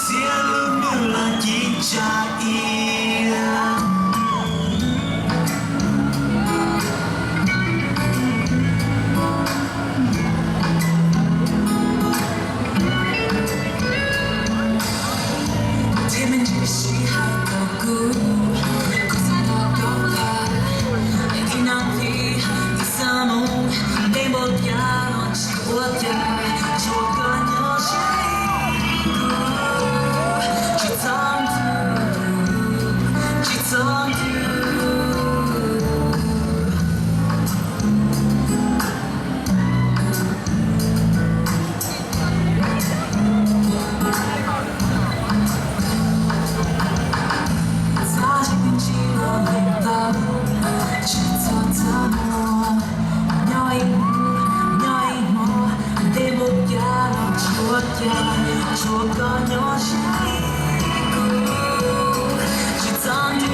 cielo nula gijaira. Temen 지시할 거고 거슬러 걷다 내게 남기 있어모 내보야 넌 지워야 추억과 여신이고 지성두 추억과 여신이고 지성두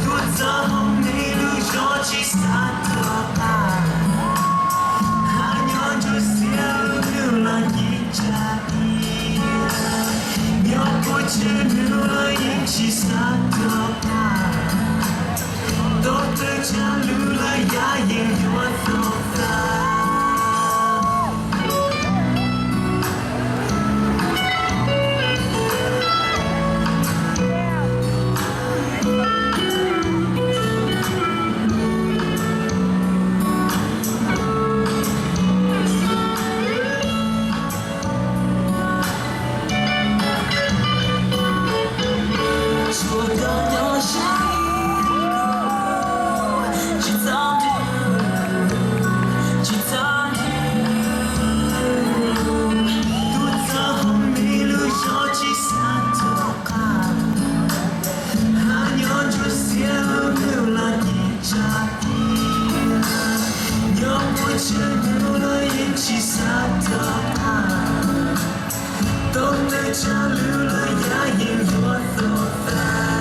Toute journée nous jours s'attendent Agnon du ciel nous la gijaira Mio cuore nous la s'attendent D'autres jalula ya yin your Don't let your lula ya in your thought.